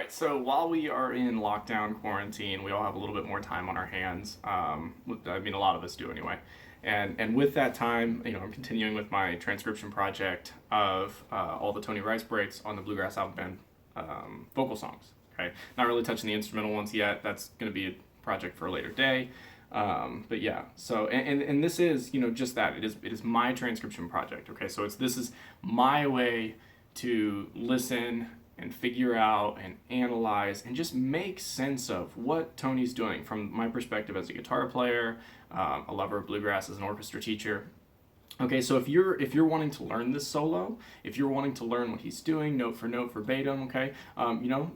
So while we are in lockdown quarantine, we all have a little bit more time on our hands. I mean, a lot of us do anyway. And with that time, I'm continuing with my transcription project of all the Tony Rice breaks on the Bluegrass Album Band vocal songs. Okay, not really touching the instrumental ones yet. That's going to be a project for a later day. But yeah, so and this is just that it is my transcription project. Okay, so this is my way to listen and figure out and analyze and just make sense of what Tony's doing from my perspective as a guitar player, a lover of bluegrass, as an orchestra teacher. Okay, so if you're wanting to learn this solo, if you're wanting to learn what he's doing note for note verbatim, okay,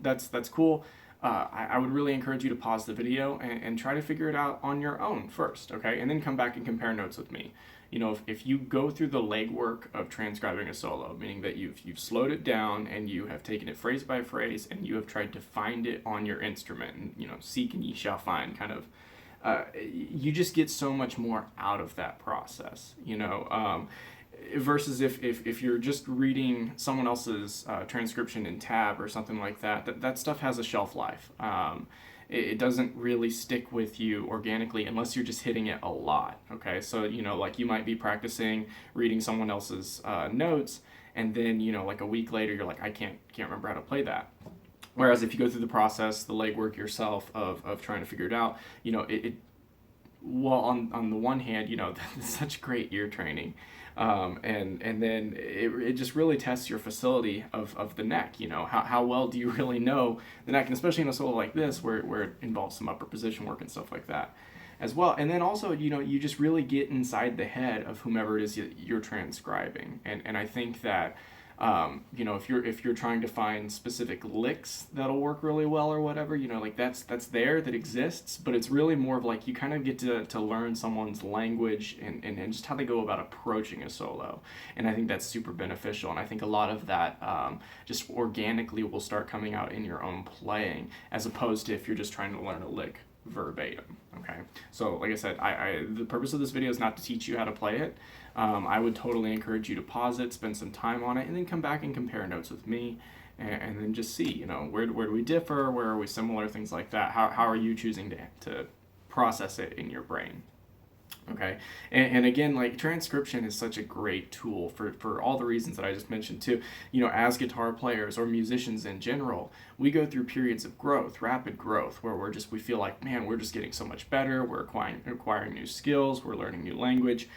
that's cool. I would really encourage you to pause the video and try to figure it out on your own first, okay, and then come back and compare notes with me. If you go through the legwork of transcribing a solo, meaning that you've slowed it down and you have taken it phrase by phrase and you have tried to find it on your instrument, and seek and ye shall find kind of, you just get so much more out of that process, versus if you're just reading someone else's transcription in tab or something like that stuff has a shelf life. It doesn't really stick with you organically unless you're just hitting it a lot, okay? So, like you might be practicing reading someone else's notes, and then, like a week later, you're like, I can't remember how to play that. Whereas if you go through the process, the legwork yourself of trying to figure it out, well, on the one hand, that's such great ear training. And then it just really tests your facility of the neck, how well do you really know the neck, and especially in a solo like this where it involves some upper position work and stuff like that as well. And then also, you just really get inside the head of whomever it is you're transcribing. And I think that, if you're trying to find specific licks that'll work really well or whatever, like that's there, that exists, but it's really more of like you kind of get to learn someone's language and just how they go about approaching a solo. And I think that's super beneficial. And I think a lot of that just organically will start coming out in your own playing, as opposed to if you're just trying to learn a lick verbatim. Okay, so like I said, the purpose of this video is not to teach you how to play it. I would totally encourage you to pause it, spend some time on it, and then come back and compare notes with me, and then just see, where do we differ, where are we similar, things like that. How are you choosing to process it in your brain? Okay, and again, like, transcription is such a great tool for all the reasons that I just mentioned too. As guitar players or musicians in general, we go through periods of growth, rapid growth, where we feel like, man, we're just getting so much better, we're acquiring new skills, we're learning new language.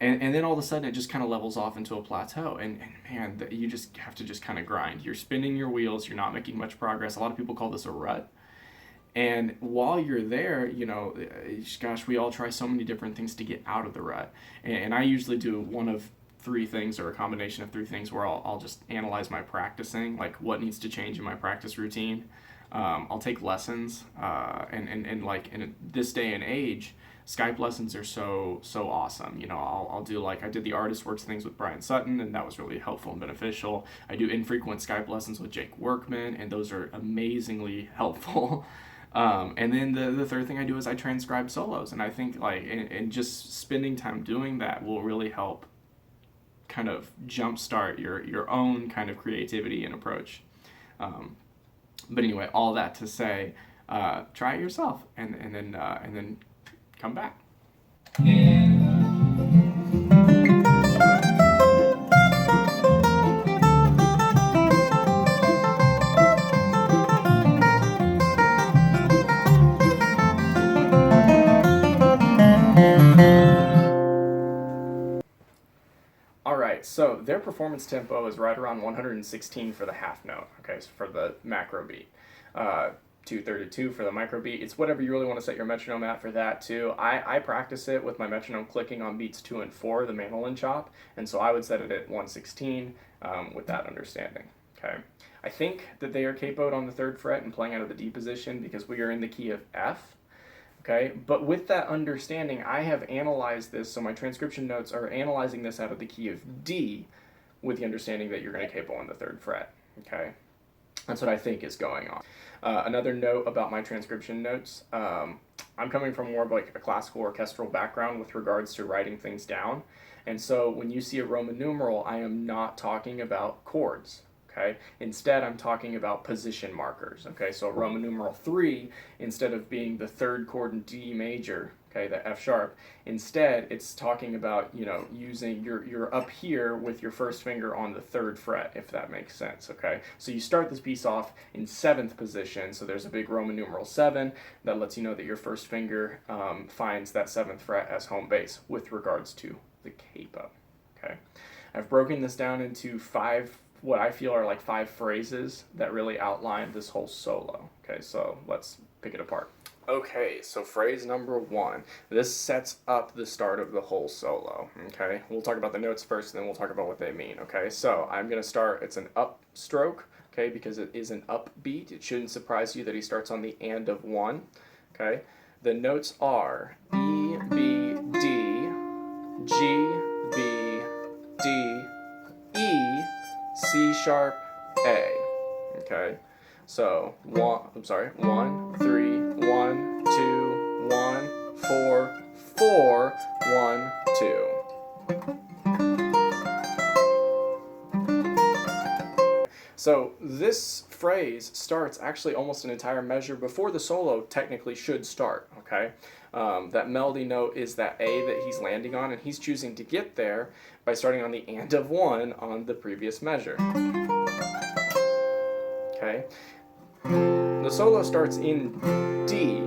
And then all of a sudden it just kind of levels off into a plateau, and man, you just have to just kind of grind. You're spinning your wheels, you're not making much progress. A lot of people call this a rut. And while you're there, gosh, we all try so many different things to get out of the rut. And I usually do one of three things, or a combination of three things, where I'll just analyze my practicing, like what needs to change in my practice routine. I'll take lessons, and like in this day and age, Skype lessons are so awesome. I'll do, like, I did the Artist Works things with Brian Sutton, and that was really helpful and beneficial. I do infrequent Skype lessons with Jake Workman, and those are amazingly helpful. And then the third thing I do is I transcribe solos, and I think, like, and just spending time doing that will really help kind of jumpstart your own kind of creativity and approach. But anyway, all that to say, try it yourself, and then come back. Alright, so their performance tempo is right around 116 for the half note, okay, so for the macro beat. 232 for the micro beat. It's whatever you really want to set your metronome at for that too. I practice it with my metronome clicking on beats 2 and 4, the mandolin chop, and so I would set it at 116 with that understanding. Okay, I think that they are capoed on the 3rd fret and playing out of the D position because we are in the key of F. Okay, but with that understanding, I have analyzed this, so my transcription notes are analyzing this out of the key of D with the understanding that you're going to capo on the 3rd fret. Okay. That's what I think is going on. Another note about my transcription notes, I'm coming from more of like a classical orchestral background with regards to writing things down. And so when you see a Roman numeral, I am not talking about chords. Okay. Instead, I'm talking about position markers. Okay. So Roman numeral 3, instead of being the third chord in D major, okay, the F sharp, instead it's talking about, you know, using you're up here with your first finger on the 3rd fret, if that makes sense. Okay. So you start this piece off in 7th position. So there's a big Roman numeral 7 that lets you know that your first finger finds that 7th fret as home base with regards to the capo. Okay. I've broken this down into 5, what I feel are like 5 phrases that really outline this whole solo. Okay, so let's pick it apart. Okay, so phrase number 1. This sets up the start of the whole solo. Okay, we'll talk about the notes first, and then we'll talk about what they mean. Okay, so I'm going to start, it's an up stroke, okay, because it is an upbeat. It shouldn't surprise you that he starts on the and of 1. Okay, the notes are E, B, D, G, B, D, E, C sharp, A. Okay, so 1, 3, 1, 2, 1, 4, 4, 1, 2. So this phrase starts actually almost an entire measure before the solo technically should start, okay? That melody note is that A that he's landing on, and he's choosing to get there by starting on the and of 1 on the previous measure. Okay? The solo starts in D,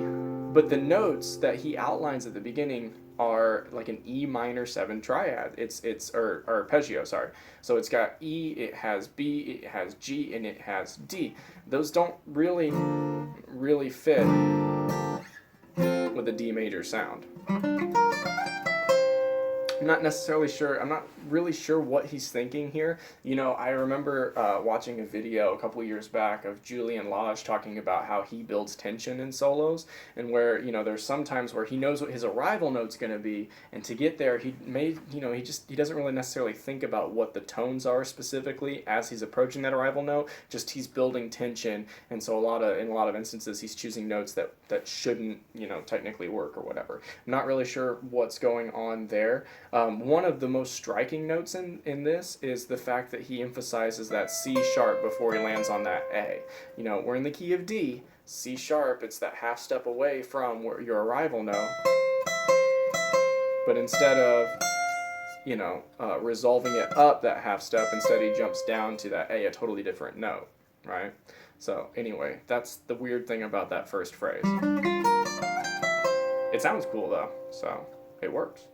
but the notes that he outlines at the beginning are like an E minor 7 triad. It's or arpeggio, sorry. So it's got E, it has B, it has G, and it has D. Those don't really fit with a D major sound. I'm not really sure what he's thinking here. You know, I remember watching a video a couple years back of Julian Lage talking about how he builds tension in solos, and where, you know, there's some times where he knows what his arrival note's going to be, and to get there he doesn't really necessarily think about what the tones are specifically as he's approaching that arrival note. Just he's building tension, and so in a lot of instances he's choosing notes that shouldn't, you know, technically work or whatever. I'm not really sure what's going on there. One of the most striking notes in this is the fact that he emphasizes that C sharp before he lands on that A. You know, we're in the key of D. C sharp, it's that half step away from your arrival note. But instead of, you know, resolving it up that half step, instead he jumps down to that A, a totally different note, right? So anyway, that's the weird thing about that first phrase. It sounds cool though, so it works.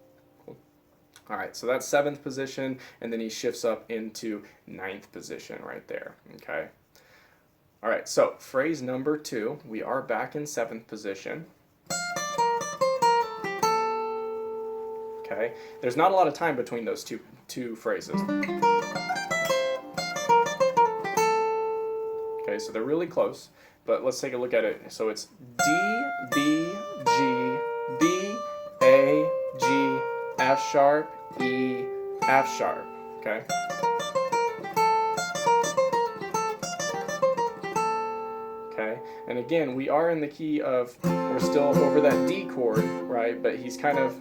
All right, so that's 7th position, and then he shifts up into 9th position right there, okay? All right, so phrase number 2, we are back in 7th position. Okay, there's not a lot of time between those two phrases. Okay, so they're really close, but let's take a look at it. So it's D, B, G, B, A, G, F sharp, E, F sharp, okay? Okay, and again, we are in the key of, we're still over that D chord, right? But he's kind of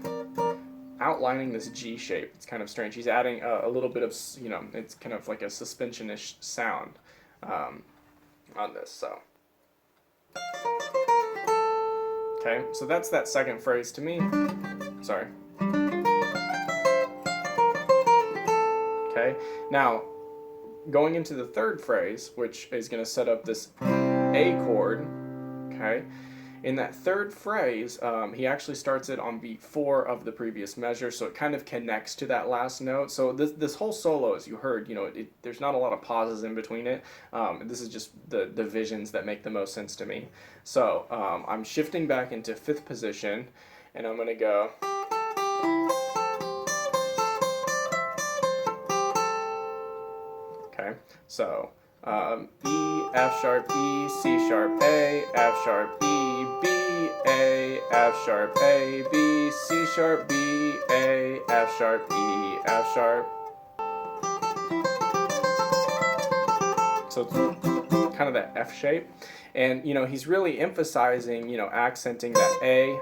outlining this G shape. It's kind of strange. He's adding a little bit of, you know, it's kind of like a suspension-ish sound on this, so. Okay, so that's that second phrase to me. Sorry. Okay, now going into the third phrase, which is going to set up this A chord, okay, in that third phrase, he actually starts it on beat 4 of the previous measure, so it kind of connects to that last note. So this whole solo, as you heard, you know, there's not a lot of pauses in between it. This is just the divisions that make the most sense to me. So I'm shifting back into 5th position, and I'm going to go. Okay, so E, F sharp, E, C sharp, A, F sharp, E, B, A, F sharp, A, B, C sharp, B, A, F sharp, E, F sharp. So it's kind kind of that F shape. And, you know, he's really emphasizing, you know, accenting that A,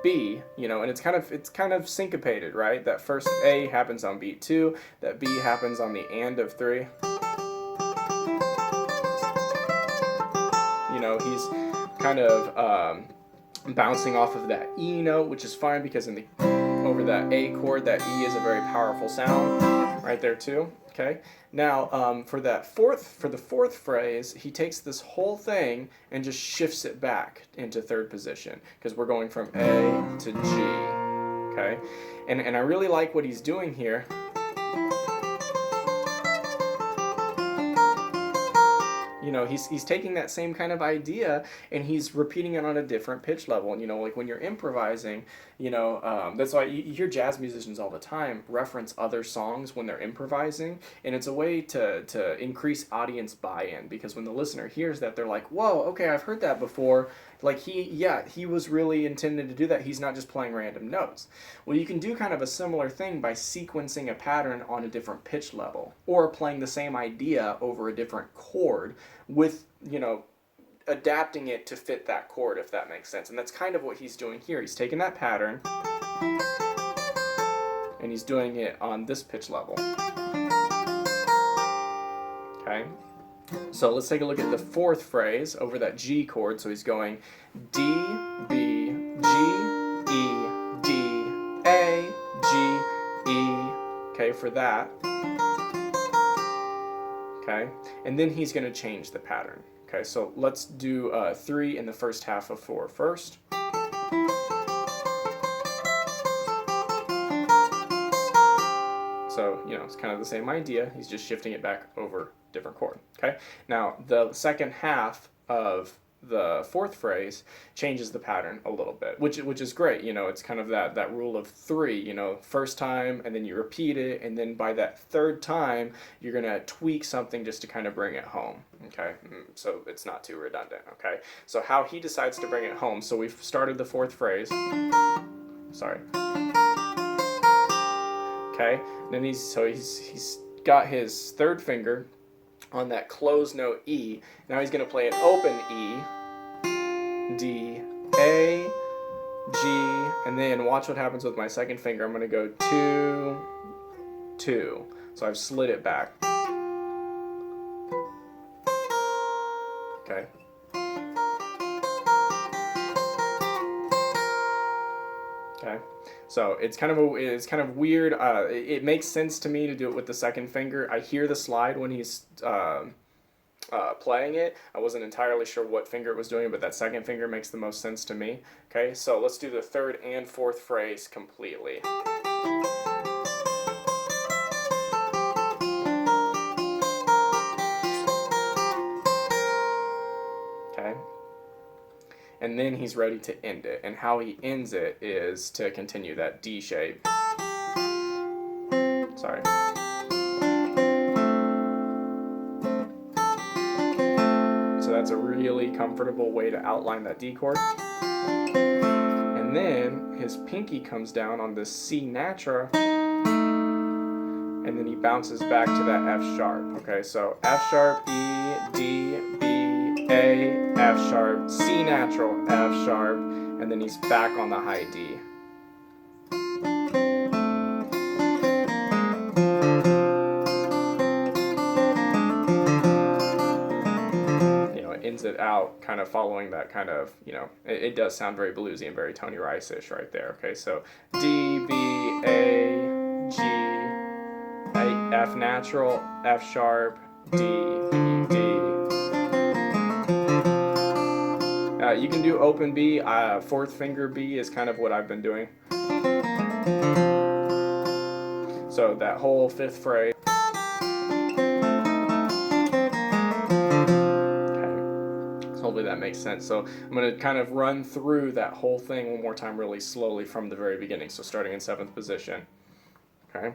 B, you know, and it's kind of syncopated, right? That first A happens on beat 2, that B happens on the and of 3. You know, he's kind of bouncing off of that E note, which is fine because over that A chord, that E is a very powerful sound right there too. Okay. Now for the fourth phrase, he takes this whole thing and just shifts it back into third position because we're going from A to G. Okay, and I really like what he's doing here. You know, he's taking that same kind of idea and he's repeating it on a different pitch level. And, you know, like when you're improvising, you know, that's why you hear jazz musicians all the time reference other songs when they're improvising. And it's a way to increase audience buy-in, because when the listener hears that, they're like, whoa, okay, I've heard that before. Like he was really intended to do that. He's not just playing random notes. Well, you can do kind of a similar thing by sequencing a pattern on a different pitch level, or playing the same idea over a different chord with, you know, adapting it to fit that chord, if that makes sense. And that's kind of what he's doing here. He's taking that pattern and he's doing it on this pitch level. Okay. So let's take a look at the fourth phrase over that G chord. So he's going D, B, G, E, D, A, G, E. Okay, for that. Okay, and then he's going to change the pattern. Okay, so let's do 3 in the first half of 4 first. So, you know, it's kind of the same idea. He's just shifting it back over different chord. Okay, now the second half of the fourth phrase changes the pattern a little bit, which is great. You know, it's kind of that rule of 3, you know, first time and then you repeat it, and then by that third time you're gonna tweak something just to kind of bring it home. Okay, so it's not too redundant. Okay, so how he decides to bring it home. So we've started the fourth phrase. Sorry. Okay, then he's got his third finger on that closed note E. Now he's going to play an open E, D, A, G, and then watch what happens with my second finger. I'm going to go 2, 2. So I've slid it back. Okay. Okay. So it's kind of weird. It makes sense to me to do it with the second finger. I hear the slide when he's playing it. I wasn't entirely sure what finger it was doing, but that second finger makes the most sense to me. Okay, so let's do the third and fourth phrase completely. Okay. And then he's ready to end it. And how he ends it is to continue that D shape. Sorry. So that's a really comfortable way to outline that D chord. And then his pinky comes down on this C natural, and then he bounces back to that F sharp. Okay, so F sharp, E, D, B, A, F sharp, C natural, F sharp, and then he's back on the high D. You know, it ends it out kind of following that kind of, you know, it does sound very bluesy and very Tony Rice-ish right there. Okay, so D, B, A, G, A, F natural, F sharp, D, B, D. You can do open B. Fourth finger B is kind of what I've been doing. So that whole fifth phrase. Okay. So hopefully that makes sense. So I'm going to kind of run through that whole thing one more time really slowly from the very beginning. So starting in 7th position. Okay.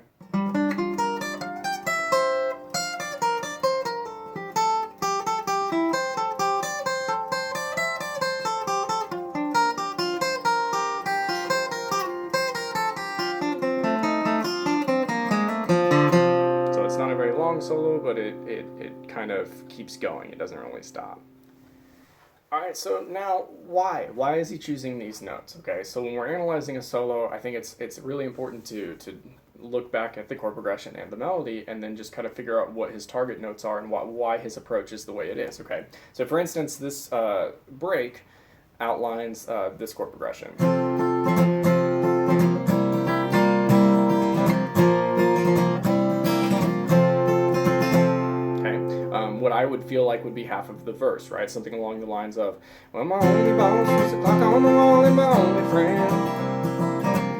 Solo, but it kind kind of keeps going. It doesn't really stop. All right, so now why? Why is he choosing these notes? Okay, so when we're analyzing a solo, I think it's really important to look back at the chord progression and the melody, and then just kind of figure out what his target notes are and why his approach is the way it is. Okay, so for instance, this break outlines this chord progression. What I would feel like would be half of the verse, right? Something along the lines of, well, my only boss was the clock on the wall and my only friend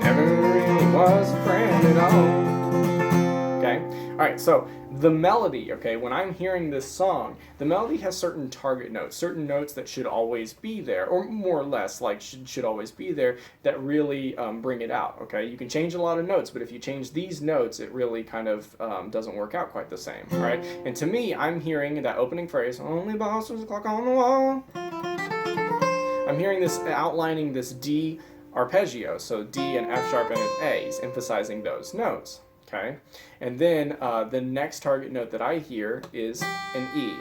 never really was a friend at all. Okay? Alright, so the melody, okay, when I'm hearing this song, the melody has certain target notes, certain notes that should always be there, or more or less, like, should always be there, that really bring it out, okay? You can change a lot of notes, but if you change these notes, it really kind of doesn't work out quite the same, right? And to me, I'm hearing that opening phrase, only boss was a clock on the wall. I'm hearing this outlining this D arpeggio, so D and F sharp and an A, is emphasizing those notes. Okay, and then the next target note that I hear is an E.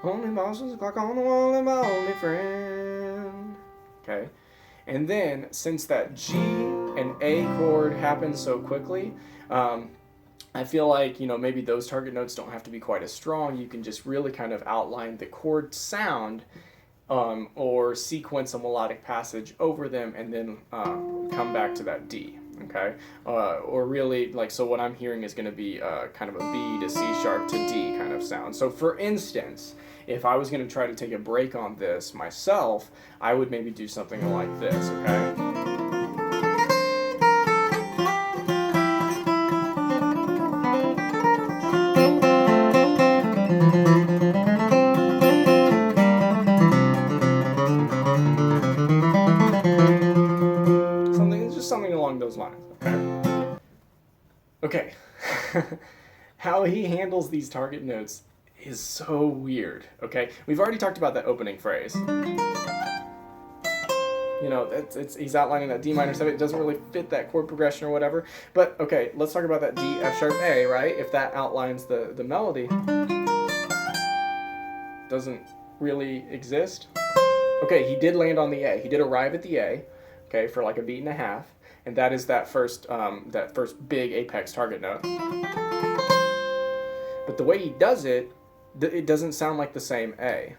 Only boss was a clock on the wall and my only friend. Okay, and then since that G and A chord happens so quickly, I feel like, you know, maybe those target notes don't have to be quite as strong. You can just really kind of outline the chord sound or sequence a melodic passage over them and then come back to that D. Okay, or really, like, so what I'm hearing is going to be kind of a B to C sharp to D kind of sound. So for instance, if I was going to try to take a break on this myself, I would maybe do something like this, okay? Something along those lines, okay? Okay. How he handles these target notes is so weird, okay? We've already talked about that opening phrase. You know, he's outlining that D minor 7. It doesn't really fit that chord progression or whatever. But, okay, let's talk about that D, F sharp, A, right? If that outlines the melody, doesn't really exist. Okay, he did land on the A. He did arrive at the A, okay, for like a beat and a half. And that is that first big apex target note. But the way he does it, it doesn't sound like the same A.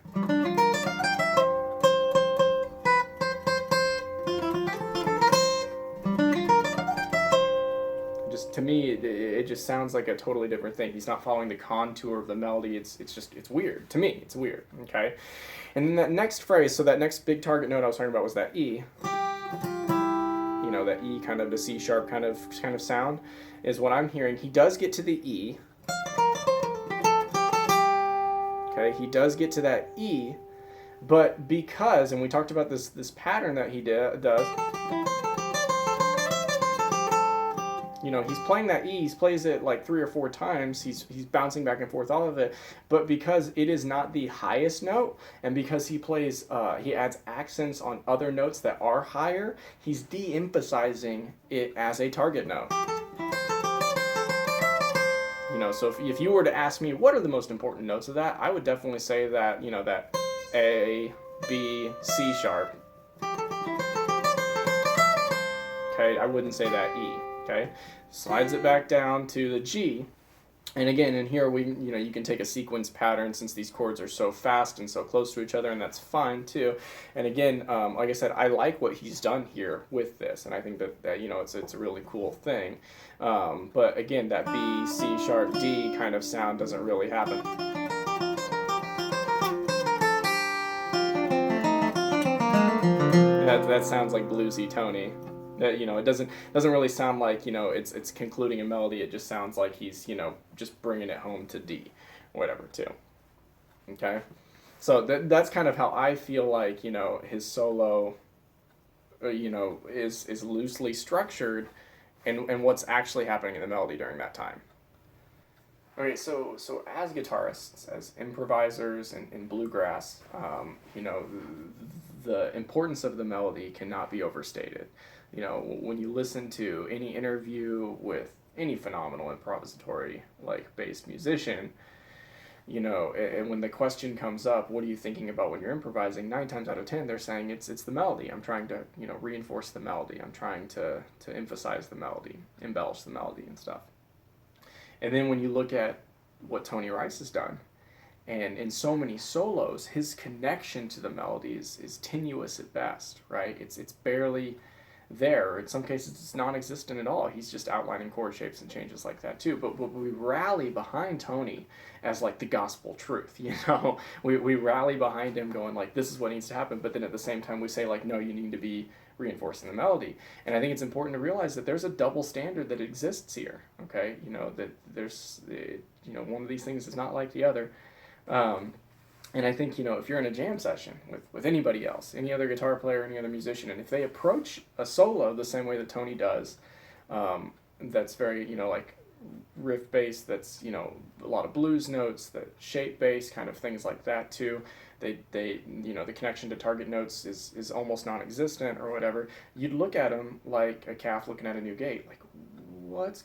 Just to me, it just sounds like a totally different thing. He's not following the contour of the melody. It's weird. To me, it's weird. Okay, and then that next phrase, so that next big target note I was talking about was that E. You know, that E kind of the C sharp kind of sound is what I'm hearing. He does get to the E. Okay, he does get to that E, but because, and we talked about this pattern that he does, you know, he's playing that E, he plays it like 3 or 4 times, he's bouncing back and forth all of it, but because it is not the highest note, and because he plays, he adds accents on other notes that are higher, he's de-emphasizing it as a target note. You know, so if you were to ask me what are the most important notes of that, I would definitely say that, you know, that A, B, C sharp. Okay, I wouldn't say that E. Okay, slides it back down to the G, and again, in here you can take a sequence pattern since these chords are so fast and so close to each other, and that's fine too. And again, like I said, I like what he's done here with this, and I think that you know it's a really cool thing. But again, that B, C sharp, D kind of sound doesn't really happen. That sounds like bluesy Tony. You know, it doesn't really sound like, you know, it's concluding a melody. It just sounds like he's, you know, just bringing it home to D, whatever, too. Okay, so that's kind of how I feel like, you know, his solo, you know, is loosely structured, and what's actually happening in the melody during that time. Okay, so as guitarists, as improvisers in bluegrass, you know, the importance of the melody cannot be overstated. You know, when you listen to any interview with any phenomenal improvisatory, like, based musician, And when the question comes up, what are you thinking about when you're improvising? 9 times out of 10, they're saying it's the melody. I'm trying to, reinforce the melody. I'm trying to emphasize the melody, embellish the melody and stuff. And then when you look at what Tony Rice has done, and in so many solos, his connection to the melodies is tenuous at best, right? It's barely there. In some cases, it's non-existent at all. He's just outlining chord shapes and changes like that too. But we rally behind Tony as like the gospel truth, we rally behind him going like, this is what needs to happen. But then at the same time, we say like, no, you need to be reinforcing the melody. And I think it's important to realize that there's a double standard that exists here. Okay, that there's one of these things is not like the other. And I think, if you're in a jam session with anybody else, any other guitar player, any other musician, and if they approach a solo the same way that Tony does, that's very, like riff bass, that's, a lot of blues notes, the shape bass, kind of things like that too. They the connection to target notes is almost non-existent or whatever. You'd look at them like a calf looking at a new gate, like,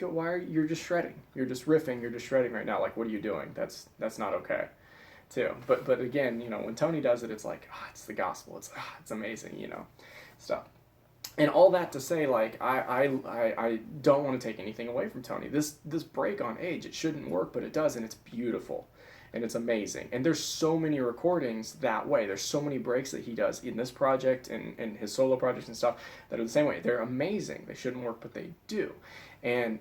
why are you're just shredding, you're just riffing, you're just shredding right now, like, what are you doing? That's not okay too. But again, when Tony does it, it's like, it's the gospel, it's amazing, stuff. And all that to say, like, I don't want to take anything away from Tony. This break on Age, it shouldn't work, but it does, and it's beautiful, and it's amazing. And there's so many recordings that way. There's so many breaks that he does in this project and his solo projects and stuff that are the same way. They're amazing. They shouldn't work, but they do. And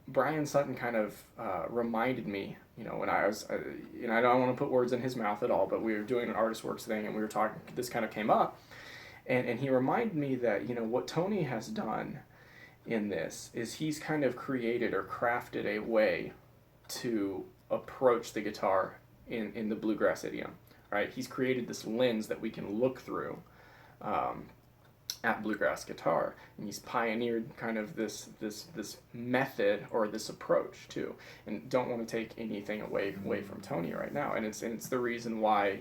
Brian Sutton kind of reminded me, when I was, I don't want to put words in his mouth at all, but we were doing an Artist Works thing, and we were talking, this kind of came up, and he reminded me that, what Tony has done in this is he's kind of created or crafted a way to approach the guitar in the bluegrass idiom, right? He's created this lens that we can look through at bluegrass guitar, and he's pioneered kind of this method or this approach too. And don't want to take anything away from Tony right now, and it's the reason why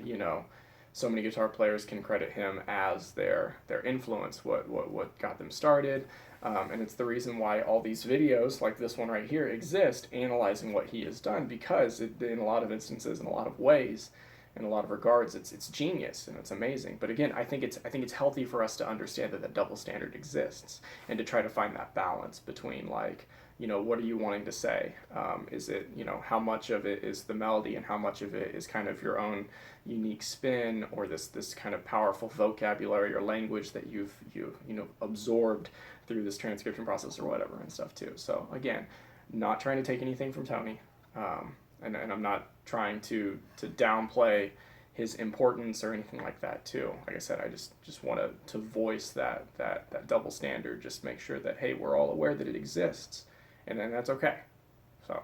so many guitar players can credit him as their influence, what got them started. And it's the reason why all these videos, like this one right here, exist, analyzing what he has done, because in a lot of instances, in a lot of ways, in a lot of regards, it's genius and it's amazing. But again, I think it's healthy for us to understand that double standard exists, and to try to find that balance between, like, what are you wanting to say? Is it, how much of it is the melody, and how much of it is kind of your own unique spin, or this kind of powerful vocabulary or language that you've absorbed through this transcription process or whatever and stuff too. So again, not trying to take anything from Tony, and I'm not trying to downplay his importance or anything like that too. Like I said, I just want to voice that double standard, just make sure that, hey, we're all aware that it exists, and then that's okay. So,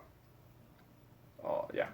yeah.